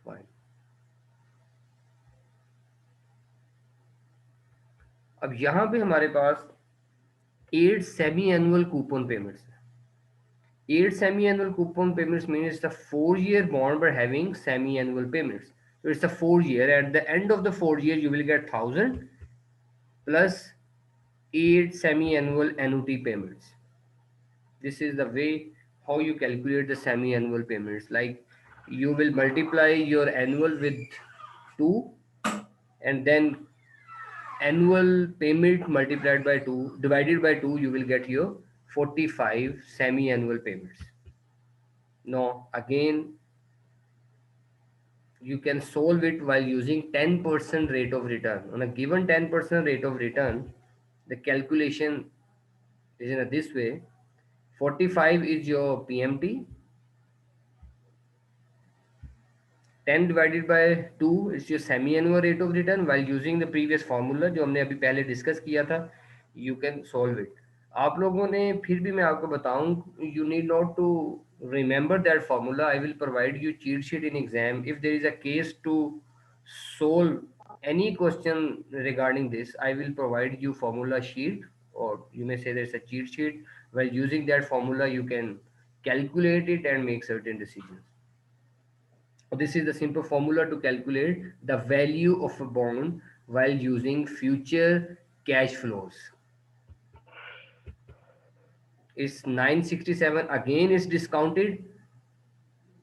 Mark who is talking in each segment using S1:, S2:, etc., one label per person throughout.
S1: Fine. अब यहाँ पे हमारे पास 8 semi annual coupon payments. 8 semi-annual coupon payments means it's a 4-year bond but having semi-annual payments. So it's a 4-year. At the end of the 4 years, you will get 1,000 plus 8 semi-annual annuity payments. This is the way how you calculate the semi-annual payments. Like you will multiply your annual with 2, and then annual payment multiplied by 2 divided by 2, you will get your 45 semi-annual payments. Now again, you can solve it while using 10% rate of return. On a given 10% rate of return, the calculation is in this way. 45 is your PMT, 10 divided by 2 is your semi-annual rate of return. While using the previous formula जो हमने अभी पहले discuss किया था, you can solve it. आप लोगों ने, फिर भी मैं आपको बताऊं, you need not to remember that formula. I will provide you cheat sheet in exam. If there is a case to solve any question regarding this, I will provide you formula sheet, or you may say there's a cheat sheet. While using that formula, you can calculate it and make certain decisions. This is the simple formula to calculate the value of a bond while using future cash flows. Is 967, again is discounted.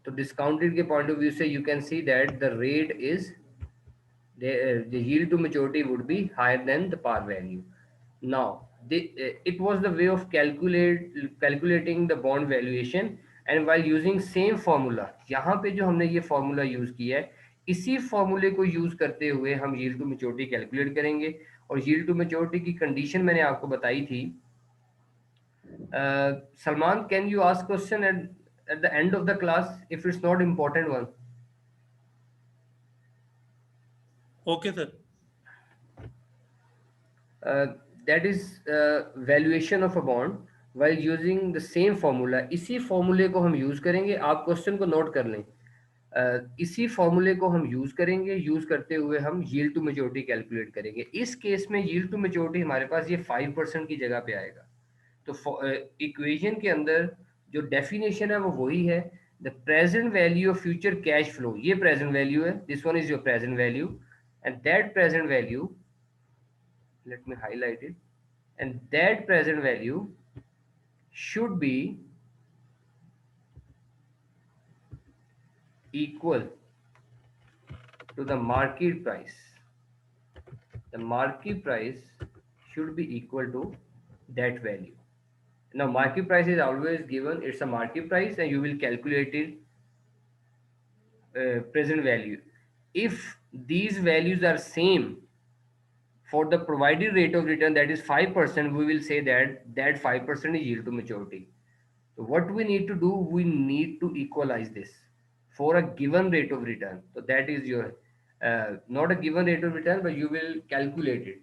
S1: So discounted के point of view से you can see that the rate is the yield to maturity would be higher than the par value. Now it was the way of calculating the bond valuation, and while using same formula, यहाँ पे जो हमने ये formula use किया है, इसी formula को use करते हुए हम yield to maturity calculate करेंगे. और yield to maturity की condition मैंने आपको बताई थी. Salman, can you ask question at the end of the class if it's not important one?
S2: Okay sir.
S1: uh, that is valuation of a bond while using the same formula. इसी फॉर्मूले को हम use करेंगे. आप question को note कर लें. इसी फॉर्मूले को हम यूज करेंगे. यूज करते हुए हम यील्ड टू मेच्योरिटी कैलकुलेट करेंगे. इस केस में यील्ड टू मेच्योरिटी हमारे पास ये 5% की जगह पे आएगा. तो इक्वेशन के अंदर जो डेफिनेशन है वो वही है. The present value of future cash flow, ये प्रेजेंट वैल्यू है. This one is your present value, and that present value, let me highlight it, and that present value should be equal to the market price. The market price should be equal to that value. Now market price is always given, it's a market price, and you will calculate it present value. If these values are same for the provided rate of return, that is 5%, we will say that that 5% is yield to maturity. So what we need to do, we need to equalize this for a given rate of return. So that is your not a given rate of return, but you will calculate it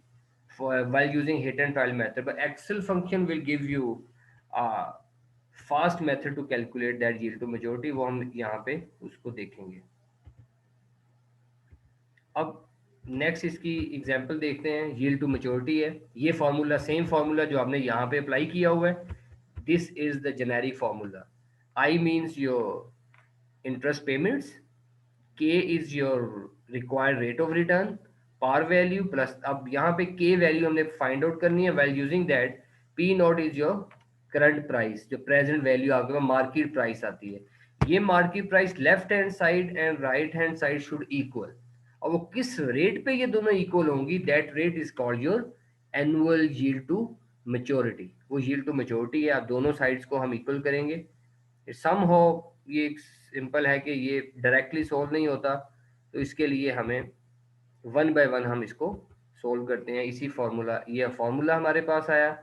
S1: for while using hit and trial method. But Excel function will give you a fast method to calculate that yield to maturity. वो हम यहाँ पे उसको देखेंगे. अब next इसकी example देखते हैं. यील्ड टू मैच्योरिटी है. ये फार्मूला सेम फार्मूला जो आपने यहाँ पे अप्लाई किया हुआ है. This is the generic formula. I means your interest payments, K is your required rate of return, par value plus, अब यहाँ पे के वैल्यू हमने फाइंड आउट करनी है. Well using that P naught is your current price, जो present value आपके पास मार्केट प्राइस आती है. ये market price left hand side and right hand side should equal. और वो किस रेट पे ये दोनों इक्वल होंगी, that rate is called your annual yield to maturity. वो यील्ड टू मेच्योरिटी है. आप दोनों साइड्स को हम इक्वल करेंगे. सम हो, ये सिंपल है कि ये डायरेक्टली सोल्व नहीं होता, तो इसके लिए हमें वन बाय वन हम इसको सोल्व करते हैं. इसी फार्मूला, ये फार्मूला हमारे पास आया.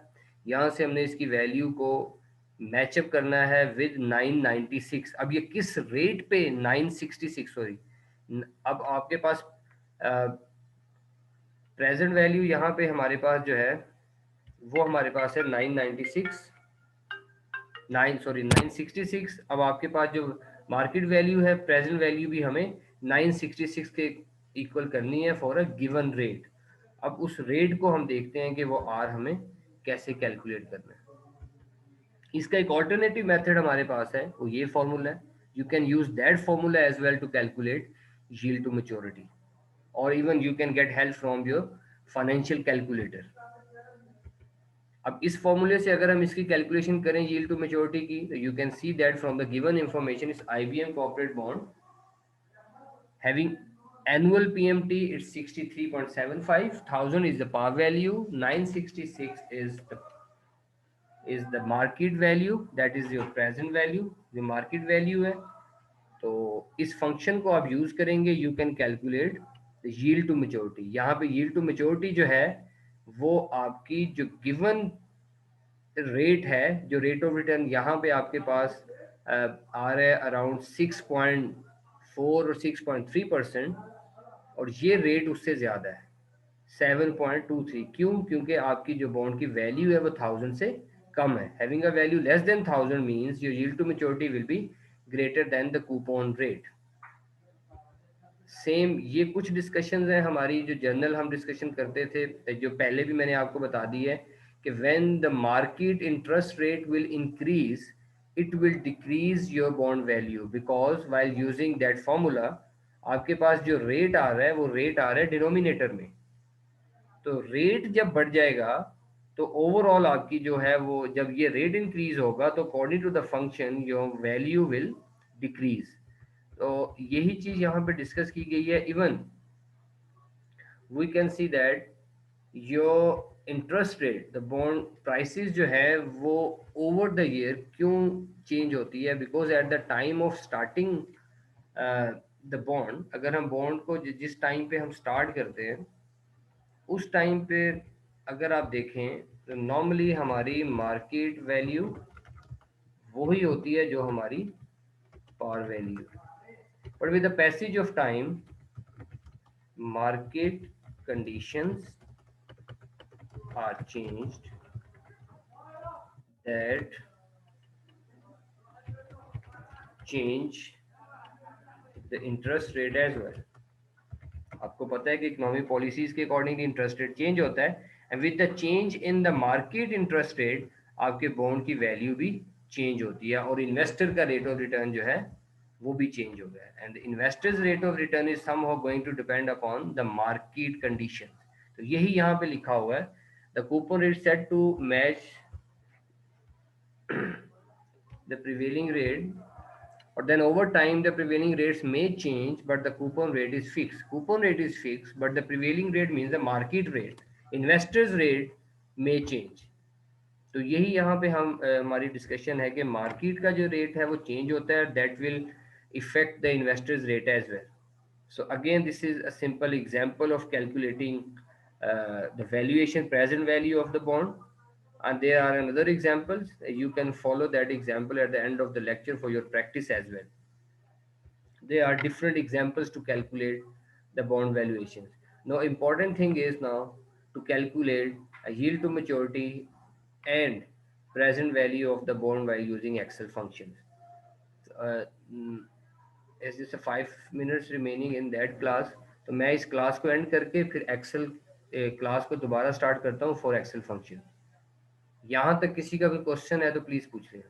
S1: यहाँ से हमने इसकी वैल्यू को मैचअप करना है विद 996. अब ये किस रेट पे 966, सॉरी, अब आपके पास प्रेजेंट वैल्यू यहाँ पे हमारे पास जो है वो हमारे पास है 996, 966. अब आपके पास जो मार्केट वैल्यू है, प्रेजेंट वैल्यू भी हमें 966 के इक्वल करनी है फॉर अ गिवन रेट। अब उस रेट को हम देखते हैं कि वो आर हमें कैसे कैलकुलेट करना है। इसका एक ऑल्टरनेटिव मेथड हमारे पास है, वो ये फॉर्मूला है। You can use that formula as well to calculate yield to maturity, और even you can get help from your financial calculator. अब इस फॉर्मूले से अगर हम इसकी कैलकुलेशन करें यील्ड टू मैच्योरिटी की, तो you can see that from the given information is IBM corporate bond having annual PMT, it's 63.75. 1000 is the par value, 966 is the market value, that is your present value, the market value है। तो इस function को आप use करेंगे, you can calculate yield to maturity. यहाँ पे yield to maturity जो है वो आपकी जो गिवन रेट है, जो रेट ऑफ रिटर्न यहाँ पे आपके पास आ रहा है अराउंड 6.4 और 6.3%, और ये रेट उससे ज़्यादा है 7.23। क्यों? क्योंकि आपकी जो बॉन्ड की वैल्यू है वो 1000 से कम है। Having a value less than 1000 means your yield to maturity will be greater than the coupon rate. Same ये कुछ डिस्कशंस हैं हमारी, जो जर्नल हम डिस्कशन करते थे, जो पहले भी मैंने आपको बता दी है कि when the market interest rate will increase it will decrease your bond value, because while using that formula आपके पास जो रेट आ रहा है वो रेट आ रहा है डिनोमिनेटर में। तो रेट जब बढ़ जाएगा तो ओवरऑल आपकी जो है वो, जब ये रेट इंक्रीज होगा तो according to the function your value will decrease. तो यही चीज यहाँ पे डिस्कस की गई है। Even we can see that your interest rate, the bond prices जो है वो ओवर द ईयर क्यों चेंज होती है, because at the time of starting the bond, अगर हम बॉन्ड को जिस टाइम पे हम स्टार्ट करते हैं उस टाइम पे अगर आप देखें तो नॉर्मली हमारी मार्केट वैल्यू वही होती है जो हमारी par value, but with the passage of time market conditions are changed that change the interest rate as well। आपको पता है कि इकोनॉमिक पॉलिसीज के अकॉर्डिंग इंटरेस्ट रेट चेंज होता है, and with the change in the market interest rate आपके bond की value भी चेंज होती है, और इन्वेस्टर का रेट ऑफ रिटर्न जो है वो भी चेंज हो गया है। And investors rate of return is somehow going to depend upon the market condition. तो यही यहाँ पे लिखा हुआ है, the coupon rate set to match the prevailing rate, or then over time the prevailing rates may change but the coupon rate is fixed। coupon rate is fixed but the prevailing rate means the market rate, investors rate may change। तो यही यहाँ पे हम हमारी discussion है कि market का जो रेट है वो चेंज होता है, that will effect the investors rate as well. So again this is a simple example of calculating the valuation present value of the bond, and there are another examples. You can follow that example at the end of the lecture for your practice as well. There are different examples to calculate the bond valuations. Now important thing is now to calculate a yield to maturity and present value of the bond while using Excel functions. uh, mm, as is 5 minutes remaining in that class, तो मैं इस class को and करके फिर Excel class को दोबारा start करता हूँ फॉर एक्सेल फंक्शन। यहाँ तक किसी का कोई क्वेश्चन है तो प्लीज पूछ लें।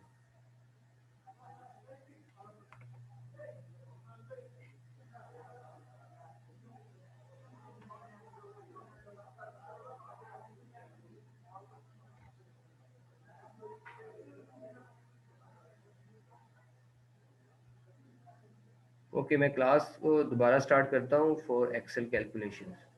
S1: ओके, मैं क्लास को दोबारा स्टार्ट करता हूँ फॉर एक्सेल कैलकुलेशंस।